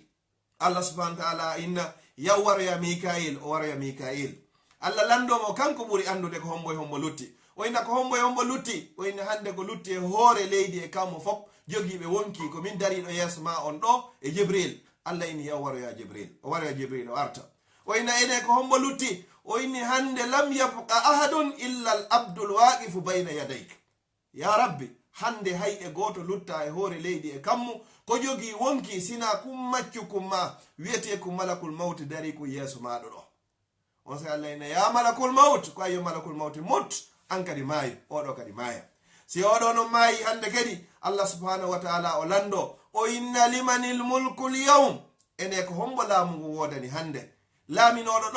allah subhanahu wa ta'ala inna yaw waroya mikail o waroya mikail allah landomo kanko ɓuri andude ko hombo lutti o inna ko hombo lutti o inna hande ko lutti e hoore leydi e kammo fop jogiiɓe wonki ko min dariɗo yeeso ma on ɗo e jibril allah inni yaw waroya jibril o waroya jibril o arta o inna ene ko hombo lutti o inni hande lam yabqa ahadun illa al abdul waqifu bayna yadayk ya rabbi hande hayɗe goto lutta e hoore leydi e kammu ko jogii wonki sina kum maccu kum ma wiyete ko malakul mawti dari ko yeeso maɗo ɗo on sa allah ina ya malakul mawt ko ayo malakul mawti mut an kadi maayi oɗo kadi maaya si oɗo non maayi hande kadi allah subhanahu wa ta'ala o lando o inna limanil mulku lyawm ene ko hombo laamu ngu wodani hande laaminoɗo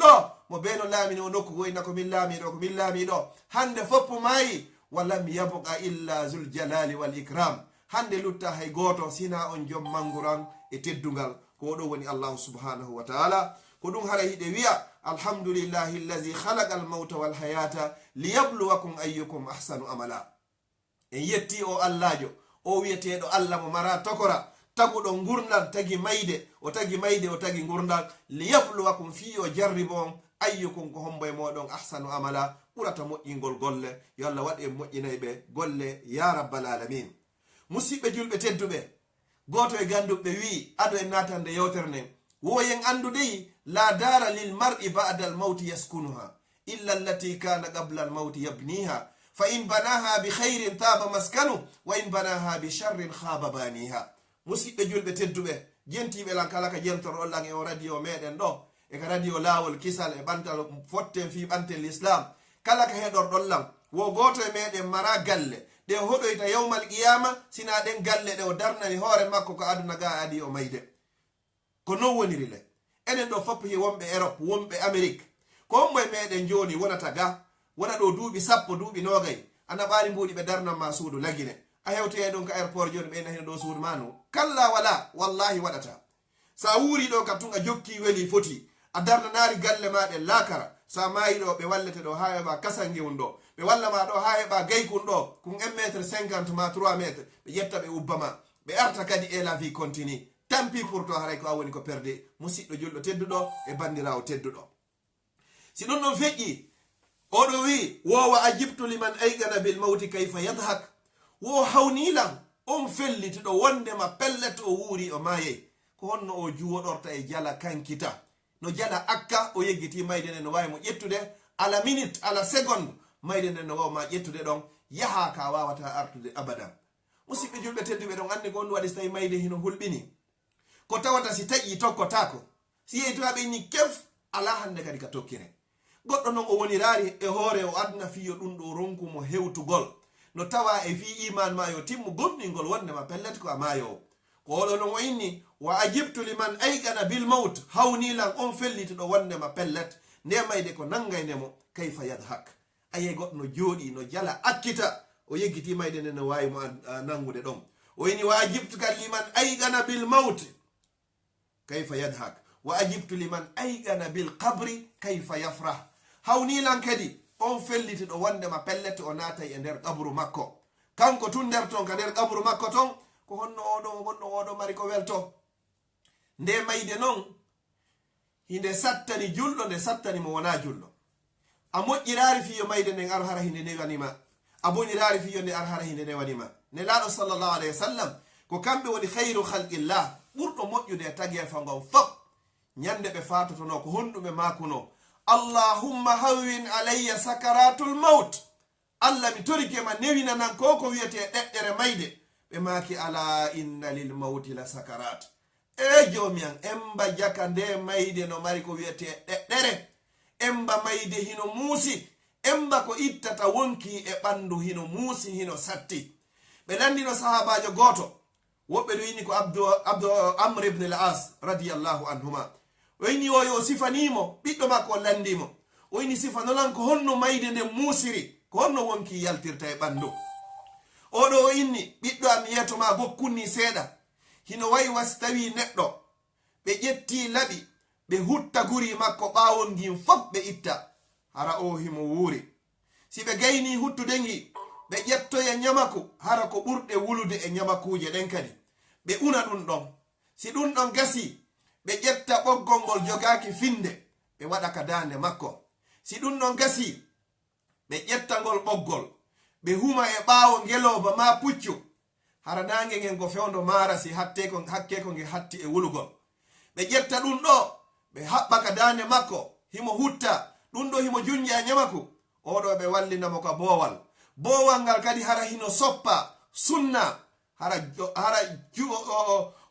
ɗo mo beno laamino nokku go inna ko min laamiɗo hande foppo maayi walam yabqa illa zul jalali wal ikram hande lutta hay goto sina on jom manguran e teddungal ko ɗo woni allahu subhanahu wa ta'ala ko ɗum hara hiɗe wiya alhamdulillahi allazi khalaqa almauta walhayata liyabluwakum ayyukum ahsanu amala en yetti o allahjo o wiyeteɗo allah mo mara tokora taguɗo gurdal tagi mayde o tagi gurdal liyabluwakum fi o jarribo on ayyukum ko hombo e moɗon ahsanu amala ɓurata moƴƴingol golle yo allah waɗi e moƴƴinayɓe golle ya rabbal alamin musidɓe julɓe tedduɓe goto e ganduɓe wi ado en natande yewtere nden woyen andudeyi la dara lil mar'i ba'da al mawti yaskunuha illa allati kana qabla al mawti yabniha fa in banaha bi khairin taba maskanu wa in banaha bi sharrin khaba baniha musidɓe julɓe tedduɓe jentiɓe lan kala ka jentoro lan e o radio meɗen ɗo e ka radio lawol kisal e ɓantal fotten fi ɓantel l'islam kala ka heɗorɗon lam wo goto e meɗen mara galle ɗe hoɗoyta yawmal qiyama sina ɗen galle ɗe o darnani hoore makko ko aduna ga adi o mayde ko non woniri le enen ɗo foppi wonɓe Europe wonɓe Amérique ko hombo e meɗen joni wonata ga wona ɗo duuɓi 10 duuɓi 20 ana ɓaari mbuɗi ɓe darnanma suudu lagine a hewtoye ɗon ka airport joni ɓe nahino ɗo suudu ma no kalla wala wallahi waɗata sa wuri ɗo ka tun a jokki weli foti a darnanari galle maɗe lakara sa mayi ɗo ɓe wallete ɗo ha heɓa kasangiwun ɗo ɓe wallama ɗo ha heɓa gaykun ɗo kun 1m50 ma 3 m ɓe ƴetta ɓe ubbama ɓe arta kadi e la vie continue tampi pour to haray ko a woni ko perde musidɗo julɗo tedduɗo e bandirawo tedduɗo si ɗum ɗon feƴƴi oɗo wi wowa ajibtu liman aygana bil mawti kayfa yadhak wo hawnilan on fellitiɗo wondema pellet o wuuri o maye ko honno o juwoɗorta e jala kankita no jala akka o yeggiti mayde nden no wawi mo ƴettude ala minute ala seconde mayde nden no wawma ƴettude ɗon yaha ka wawata artude abadan musidɓe julɓe tedduɓe ɗon andi ko on waɗi so tawi mayde hino hulɓini ko tawata si taƴi tokkotako si yeyi to haɓeni kef ala hande kadi ka tokkire goɗɗo noon o wonirari e hoore o adna fiyo ɗum ɗo ronkumo hewtugol no tawa e fi iman ma yo timmu gomɗingol wondema pellet ko a mayo ko oɗo noon o inni wa ajibtu liman aygana bil maut hawnilan on fellitiɗo wondema pellet nde mayde ko nangaynemo kayfa yadhak aye goɗɗo no jooɗi no jala akkita o yeggiti mayde nde no wawi mo nangude ɗon o inni wa ajibtu kan liman aygana bil maut kayfa yadhak wa ajibtu liman aygana bil qabri kayfa yafrah hawnilan kadi on fellitiɗo wondema pellet o naatay e nder qabru makko kanko tun nder ton ka nder qabru makko ton ko honno oɗo gonɗo oɗo mari ko welto nde mayde noon hinde sattani julɗo nde sattani mo wona julɗo a moƴƴirari fiyo mayde nden ar hara hinde newanima a boñirari fiyo nde ar hara hinde newanima ne laaɗo sallllahu alayhi wa sallam ko kamɓe woni hayru halqillah ɓurɗo moƴƴude e tagefa ngon fop ñande ɓe fatotono ko honɗuɓe makuno allahumma hawwin alayya sakaratul maut allah mi torikema newinanan ko wiyete ɗeɗɗere mayde ɓe maki ala inna lil mauti la sakarat e jomiyan emba jaka nde mayde no mari ko wiyete ɗeɗɗere emba mayde hino muusi emba ko ittata wonki e ɓandu hino muusi hino satti ɓe landino sahabajo goto woɓɓe ɗo yini ko abdu amr ibn al as radiyallahu anhuma o yini o yo sifanimo ɓiɗɗo makko o landimo o yini sifanolan ko honno mayde nde muusiri ko honno wonki yaltirta e ɓandu oɗo o inni ɓiɗɗo am yiyatoma gokkunni seeɗa hino wayi wasi tawi neɗɗo ɓe ƴetti laɓi ɓe hutta guri makko ɓawon ngin fof ɓe itta hara o himo wuuri si ɓe gayni huttude ngi ɓe ƴettoya ñamaku hara ko ɓurɗe wulude e ñamakuje ɗen kadi ɓe una ɗum ɗon si ɗum ɗon gasi ɓe ƴetta ɓoggol ngol jogaki finde ɓe waɗa ka dande makko si ɗum ɗon gasi ɓe ƴetta ngol ɓoggol ɓe huma e ɓaawo ngeloba ma puccu hara nange ngen go fewndo mara si hakke ko nge hatti e wulugol ɓe ƴetta ɗum ɗo ɓe haɓɓa ka dande makko himo hutta ɗum ɗo himo junja e ñamaku oɗo ɓe wallinamo ka boowal ngal kadi hara hino soppa sunna hara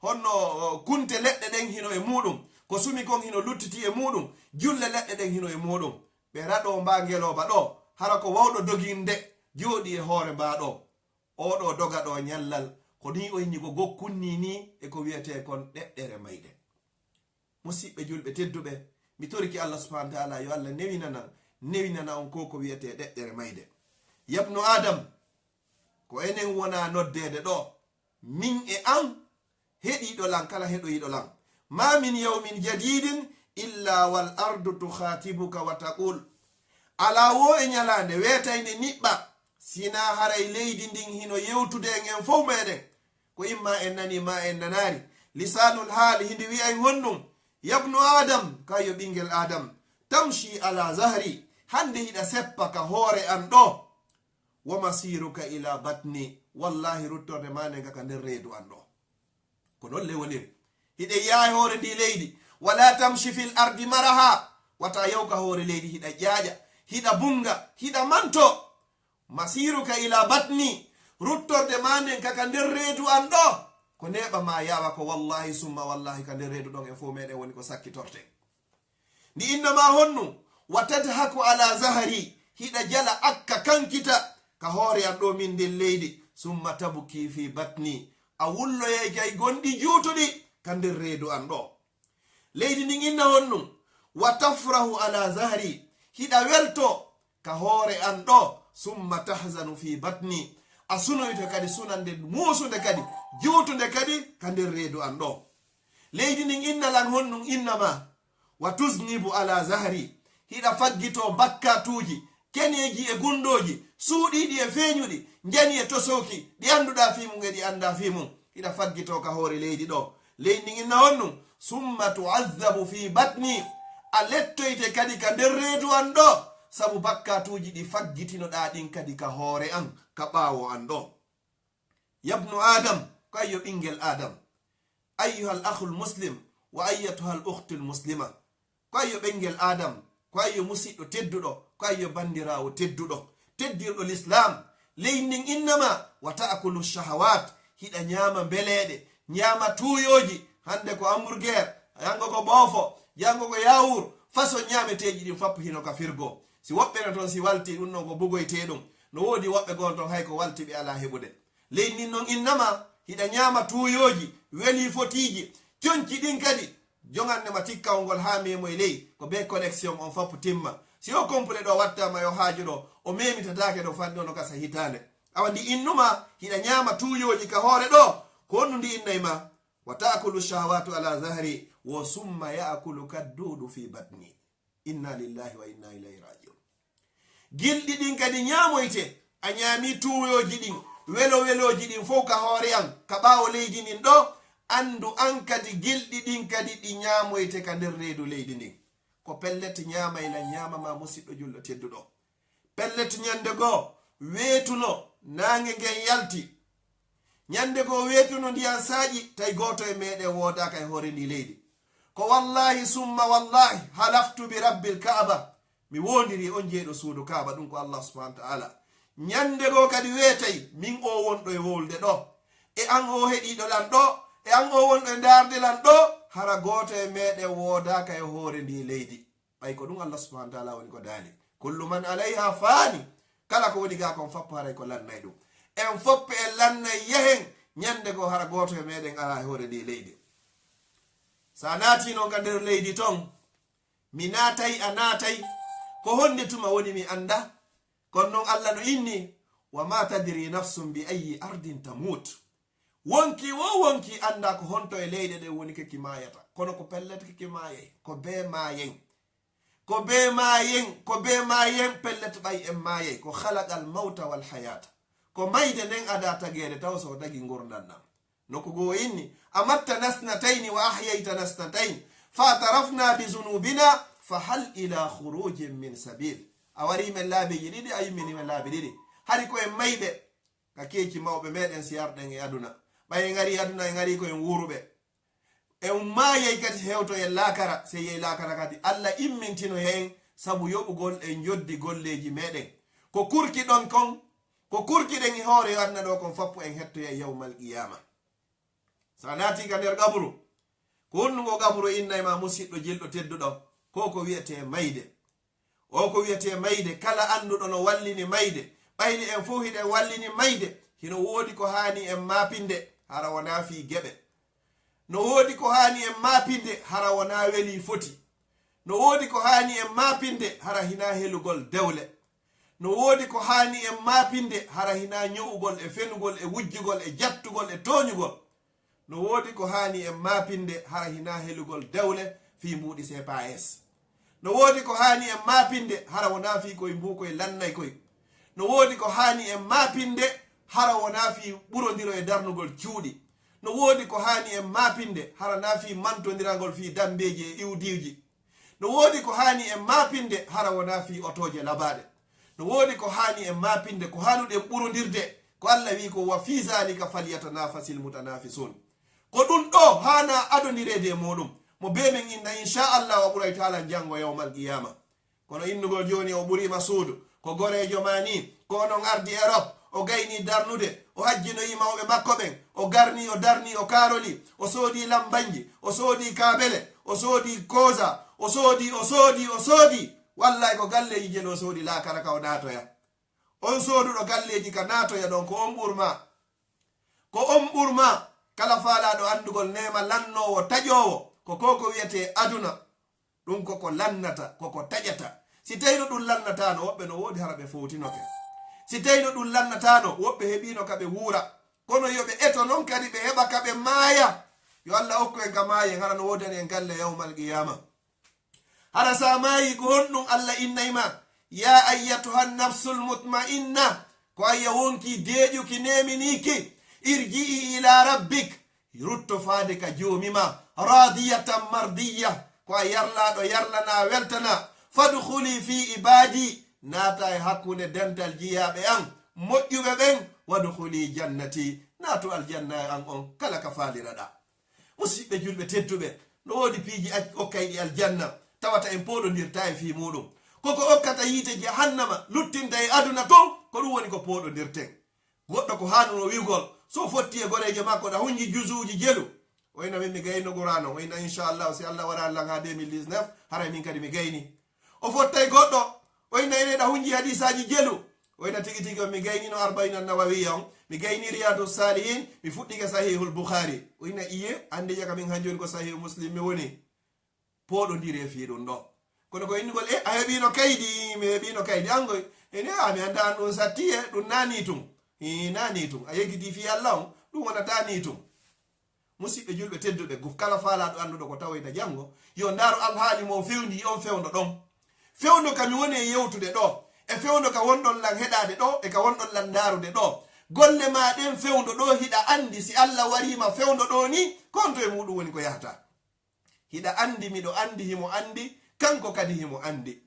honno kunte leɗɗe ɗen hino e muɗum ko sumi kon hino luttiti e muɗum julle leɗɗe ɗen hino e muɗum ɓe raɗo mba ngeloba ɗo hara ko wawɗo doginde jooɗi e hoore mbaɗo oɗo doga ɗo ñallal ko ni o yinni ko gokkunni ni e ko wiyete kon ɗeɗɗere mayde musidɓe julɓe tedduɓe mi toriki allah subhanahu wa taala yo allah newinana on ko wiyete ɗeɗɗere mayde yabnu adam ko enen wona noddede ɗo min e an heɗiɗo lan kala heɗoyiɗo lan ma min yawmin jadidin illa wal ardu tukhatibuka wa taqul ala wo e ñalande wetayde niɓɓa sina haray leydi ndin hino yewtude en fof meɗen ko imma en nani ma en nanari lisanul haali hindi wi'ay honɗum yabnu adam kayo ɓingel adam tamshi ala zahri hande hiɗa seppa ka hoore an ɗo wa masiruka ila batni wallahi ruttorde mane nga ka nder reedu an ɗo ko noon le woniri hiɗe yaha hoore ndi leydi wala tamshi fil ardi maraha wata yawka hoore leydi hiɗa ƴaaƴa hiɗa bunga hiɗa manto masiruka ila batni ruttorde mane kaka nder reedu an ɗo ko neɓa ma yawa ko wallahi summa wallahi ka nder reedu ɗon e fo meɗen woni ko sakkitorte ndi innama honnu wa tadhaku ala zahari hiɗa jala akka kankita ka hoore an ɗo min nden leydi summa tabuki fi batni a wulloyay kay gonɗi juutuɗi ka nder reedu an ɗo leydi ndin inna honnum wa tafrahu ala zahri hiɗa welto ka hoore an ɗo summa tahzanu fi batni a sunoyto kadi sunande muusude kadi juutunde kadi ka nder reedu an ɗo leydi ndin innalan honnum innama wa tusnibu ala zahri hiɗa faggito bakkatuji keneji e gundoji suuɗiɗi e feeñuɗi jani e tosoki ɗi annduɗa fimum e ɗi anda fimum hiɗa faggito ka hoore leydi ɗo leydi ndin inna honnum summa tuazzabu fi batni a lettoyte kadi ka nder reedu an ɗo sabu bakkatuji ɗi faggitinoɗa ɗin kadi ka hoore an ka ɓaawo an ɗo yabnu adam ko ayyo ɓingel adam ayyuha al akhul muslim wa ayyatuha al ukhtu l muslima ko ayyo ɓengel adam ko ayyo musidɗo tedduɗo ko ayyo bandirawo tedduɗo teddirɗo l'islam leydi ndin innama wa ta'kulu shahawat hiɗa ñaama beleɗe ñaama tuuyoji hande ko hamburger yango ko ɓoofo yango ko yawur façon ñaameteji ɗin fappu hino ka firgo si woɓɓe no toon si walti ɗum non ko bugoyteɗum no woodi woɓɓe gon toon hay ko walti ɓe ala heɓude leydi ndin noon innama hiɗa ñaama tuuyoji weli fotiji coñci ɗin kadi jogannema tikkawol ngol ha memo e ley ko be connexion on fappu timma si o complet ɗo wattama yo haaju ɗo o memitatake ɗo fanni ono kasa hitande awa ndi innuma hiɗa ñaama tuuyoji ka hoore ɗo ko honnu ndi innayma wa ta'kulu shahawatu ala zahri wa summa ya'kulu kaddudu fi batni inna lillahi wa inna ilayhi rajiun gilɗi ɗin kadi ñaamoyte a ñaami tuuyoji ɗin weloji ɗin fof ka hoore an ka ɓaawo leydi ndin ɗo andu an kadi gilɗi ɗin kadi ɗi ñaamoyte ka nder reedu leydi ndin ko pellet ñaamayla ñaamama musidɗo julɗo tedduɗo pellet ñande goo weetuno naange ngen yalti ñande goo weetuno ndiyan saaƴi tawi gooto e meɗen woodaka e hoore ndi leydi ko wallahi summa wallahi halaftu bi rabbil kaaba mi wondiri on jeeɗo suudu kaaba ɗum ko allah subhanahu wa ta'ala ñande goo kadi weetay min o wonɗo e wolde ɗo e an o heɗiɗo lan ɗo e an o wonɗo e darde lan ɗo hara gooto e meɗen woodaka e hoore ndi leydi ɓay ko ɗum allah subhanahu wa ta'ala woni ko daali kullu man alayha faani kala ko woni ga kon fappo haray ko lannay ɗum en foppe en lannay yehen ñande goo hara gooto e meɗen ala e hoore ndi leydi sa naatino ka nder leydi ton mi naatay a naatay ko honde tuma woni mi anda kono noon allah no inni wa ma tadri nafsum bi ayi ardin tamut wonki wo wonki anda ko honto e leyɗe ɗe woni keki mayata kono ko pellet keki mayay ko be mayen ko be mayen ko be mayen pellet ɓay en mayay ko halaqal mawta wal hayata ko mayde nden ada tagede taw so dagi gurdam ɗam noko goo inni amatta nasnatayni wa ahyayta nasnatayn fa tarafna bi zunubina fa hal ila khurujin min sabil a wari men laabeji ɗiɗi a yimmini men laabi ɗiɗi hari ko en mayɓe ka keeci mawɓe meɗen siyarɗen e aduna ɓay en gari aduna en gari koyen wuruɓe en mayey kadi hewto en laakara sey yey laakara kadi allah immintino hen sabu yoɓugol en joddi golleji meɗen ko kurki ɗon kon ko kurkiɗen e hoore aduna ɗo kon fappu en hettoya yawmal qiyama sa naati ka nder gabru ko honnugo gabru innayma musidɗo jilɗo tedduɗo ko ko wiyete mayde o ko wiyete mayde kala anduɗo no wallini mayde ɓayni en fof hiɗen wallini mayde hino woodi ko haani en maapinde hara wona fi geɓe no woodi ko haani en maapinde hara wona weli foti no woodi ko haani en maapinde hara hina helugol dewle no woodi ko haani en maapinde hara hina ño'ugol e fenugol e wujjugol e jattugol e tooñugol no woodi ko haani en maapinde hara hina helugol dewle fi mbuuɗi cpas no woodi ko haani en maapinde hara wona fi koye mbuukoye lannay koye no woodi ko haani en maapinde hara wona fi ɓurodiro e darnugol cuuɗi no woodi ko haani en maapinde hara na fi mantodiragol fi dambeji e iwdiwji no woodi ko haani en maapinde hara wona fi otoje labaɗe no woodi ko haani en maapinde ko haanuɗen ɓurodirde ko allah wi ko wa fi zalika falyatanafasil mutanafisun ko ɗum ɗo hana adondirede muɗum mo be men inna inchallah o ɓuray taala janngo yawmal qiyama kono innugol joni o ɓurima suudu ko gorejo mani ko onon ardi Europe o gayni darnude o hajjinoyi mawɓe makko ɓen o garni o darni o karoli o soodi lambanji o soodi kabele o soodi kosa o soodi wallahi ko galleji jelo soodi laakara ka o naatoya on sooduɗo galleji ka naatoya ɗon ko on ɓurma kala faalaɗo andugol nema lannowo taƴowo ko wiyete aduna ɗum koko lannata koko taƴata si tawino ɗum lannatano woɓɓe no woodi hara ɓe fowtinoke si tawino ɗum lannatano woɓɓe heɓino ka ɓe wuura kono yoɓe eto noon kadi ɓe heɓa ka ɓe maaya yo allah hokku en ka maayen hara no wodani en galle yawmal qiyama hara sa maayi ko honɗum allah innayma ya ayyatuha nafsul mutma'inna ko ayya wonki deeƴuki neminiki irji'i ila rabbik rutto faade ka joomima radiyatan mardiya ko a yarlaɗo yarlana weltana fadkhuli fi ibadi naata e hakkunde dental jiyaɓe an moƴƴuɓe ɓen wadkhuli jannati naatu aljanna e an on kala ka faaliraɗa musidɓe julɓe tedduɓe no woodi piiji okkayɗi aljanna tawata en poɗodirta e fi muɗum koko okkata yiite jahannama luttinta e aduna ton ko ɗum woni ko poɗodirten goɗɗo ko hanuno wigol so fotti e gorejo makko ɗa hunji jusuji jelu wayna min mi gayno qur'ano wayna inchallah si allah waɗa allah ha 2019 haray min kadi mi gayni o fottay goɗɗo wayna ene ɗa hunji hadisaji jelu wayna tigi tigi on mi gaynino arba'ina nawawiya on mi gayni riyadu salihin mi fuɗɗike sahihul bukhari wayna iye ande jaka min hanjoni ko sahihu muslim mi woni poɗodiri e fiɗum ɗo kono ko innugol a heɓino kaydi mi heɓino kaydi angoy ene mi anda an ɗum satti e ɗum nani tum a yeggiti fi allah on ɗum wonata ni tum musidɓe julɓe tedduɓe guf kala faalaɗo anduɗo ko tawoyta janngo yo ndaaro alhaali mo fewndi on fewndo ɗon fewndo kami woni e yewtude ɗo e fewndo ka wonɗon lan heɗade ɗo e ka wonɗon lan ndaarude ɗo golle ma ɗen fewndo ɗo hiɗa andi si allah warima fewndo ɗo ni konto e muɗum woni ko yahata hiɗa andi miɗo andi himo andi kanko kadi himo andi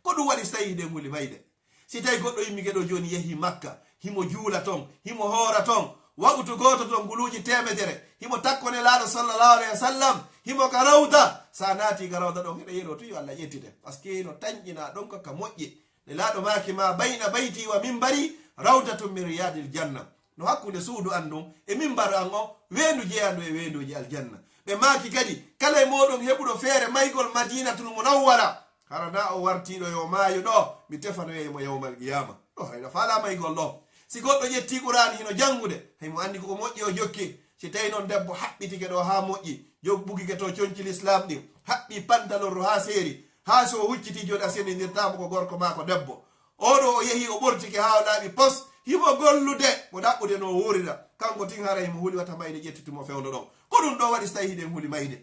ko ɗum waɗi sayide nguli mayde si tawi goɗɗo yimmigeɗo joni yehi makka himo juula ton himo hoora ton wagutu goto ton guluji temedere himo takkone laaɗo sallallahu alayhi wa sallam himo ka rawda sa naati ka rawda ɗon heɗa yeɗo to yo allah ƴettite par ce que no tañƴina ɗon kaka moƴƴi ne laaɗo maki ma bayna bayti wa mimbari rawdatun min riyadil janna no hakkude suudu an ɗum e mimbaru an o weendu jeeyandu e weenduji aljanna ɓe maki kadi kala e moɗon heɓuɗo feere maygol madinatul munawwara harana o wartiɗo yo maayo ɗo mi tefanoyemo yawmal qiyama ɗo hayno faala maygol ɗo si goɗɗo ƴetti qur'an hino jangude haymo andi koko moƴƴi o jokki si tawi noon debbo haɓɓitike ɗo ha moƴƴi jogbugike to coñci l'islam ɗi haɓɓi pantalorru ha seeri ha so hucciti joni a sendidirtamo ko gorko ma ko debbo oɗo o yeehi o ɓortike ha o laaɓi pos himo gollude mo ɗaɓɓude no wurida kanko tin hara himo huuli wata mayde ƴettitimo fewdo ɗon ko ɗum ɗo waɗi so tawi hiɗen huuli mayde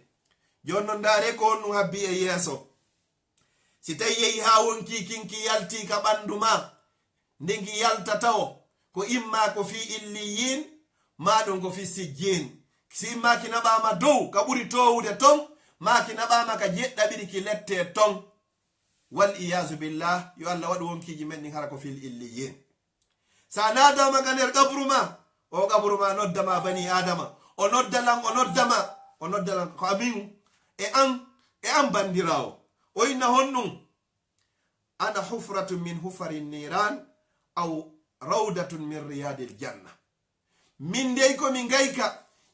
joni noon ndaare ko on ɗum habbi e yeeso si tawi yehi ha wonki kinki yalti ka ɓandu ma ndegi yalta tawo ko imma ko fi illiyin maɗum ko fi sijjin si immaki naɓama dow ka ɓuri towude ton maki naɓama ka jeɗɗaɓiri ki lette ton wal iyasu billah yo allah waɗu wonkiji men ɗin hara ko fil illiyin sa nadama ka nder gabruma o gabruma noddama bani adama o noddalan ko amin e an bandirawo o inna honɗum ana hufratun min hufarin niran aw rawdatun min riyadil janna min dey komi gayka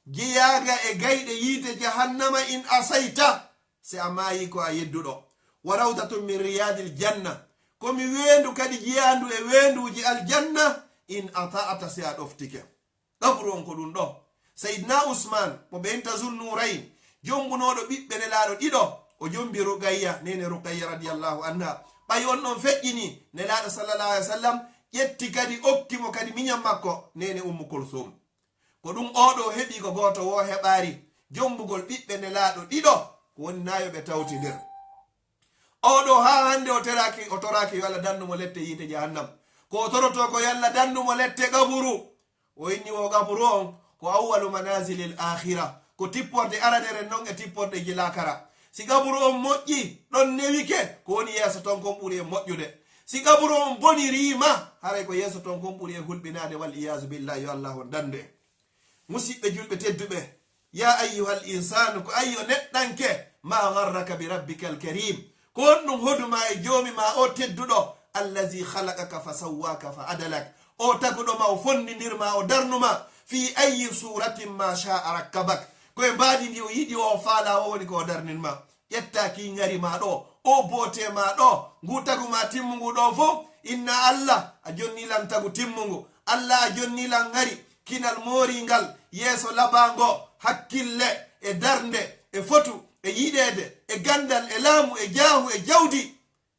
jeyaga e gayɗe yiite jahannama in asayta se a maayi ko a yedduɗo wa rawdatun min riyadil janna komi weendu kadi jeyandu e weenduji aljanna in ata'ata se a ɗoftike ɗabru on ko ɗum ɗo sayidna usman mo ɓenta zunnurayn jombunoɗo ɓiɓɓe nelaɗo ɗiɗo o jombi ruqayya nene ruqayya radiyallahu anha ɓay on ɗon feƴƴini nelaɗo sallallahu alaihi wa sallam ƴetti kadi okkimo kadi miñam makko nene ummu kulthum ko ɗum oɗo heɓi ko goto wo heɓari jombugol ɓiɓɓe nelaɗo ɗiɗo ko woni nayoɓe tawti nder oɗo ha hande o toraki yo allah dandumo lette yiite jahannam ko toroto ko yalla dandumo lette gaburu o inni wo gaburu on ko awwalu manasilil akhira ko tipporde aradere non e tipporde jilakara si gaburu on moƴƴi ɗon newike ko woni yeeso ton kon ɓuuri e moƴƴude si gaburu on bonirima haray ko yeeso ton kon ɓuuri e hulɓinade wal iyasu billahi yo allah on dande musidɓe julɓe tedduɓe ya ayyuhal insanu ko ayyo neɗɗanke ma garraka bi rabbika alkarim ko on ɗum hoduma e joomima o tedduɗo allazi halakaka fa sawwaka fa adalak o taguɗoma o fondidirma o darnuma fi ayi suratin ma sha'a rakkabak koye mbaadi ndi o yiɗi o faala o woni ko o darninma ƴettaki ngari ma ɗo o bote ma ɗo ngu tagu ma timmungu ɗo fof inna allah a jonnilan tagu timmungu allah a jonnilan ngari kinal moringal yeeso labango hakkille e darnde e fotu e yiɗede e gandal e laamu e jaahu e jawdi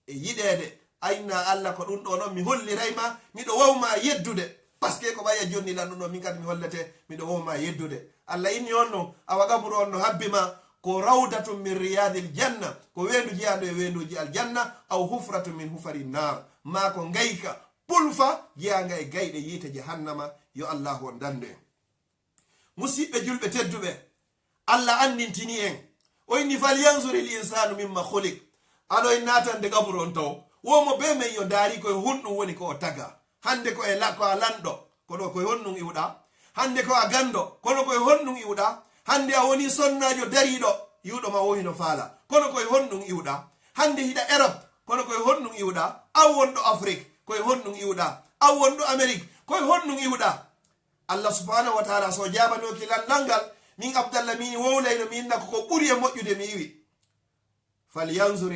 e yiɗede ayna allah ko ɗum ɗo noon mi hollirayma miɗo wowma yeddude par ce que ko ɓay a jonnilan ɗum ɗo min kadi mi hollete miɗo wowma yeddude allah inni on no awa gaburu on no habbima ko rawdatum min riyadil janna ko wendu jeyando e wenduji aljanna aw hufratu min hufari nar ma ko ngayka pulfa jeyanga e gayɗe yiite jahannama yo allahu on dande en musidɓe julɓe tedduɓe allah andintini en o inni fal yansuri l insanu mimma hulik aɗo en natande gaburu on taw womo be men yo daari koye honɗum woni ko o taga hande ko a lanɗo koɗo koye honɗum iwɗa hande ko a gando kono koye honɗum iwɗa hande a woni sonnajo dariɗo iwɗo ma wohino faala kono koye honɗum iwɗa hande hiɗa Europe kono koye honɗum iwɗa aw wonɗo Afrique koye honɗum iwɗa aw wonɗo Amérique koye honɗum iwɗa allah subhanahu wa taala so jabanoki landal ngal min abdallah min wowlayno mi inna koko ɓuuri e moƴƴude mi iwi falyanzur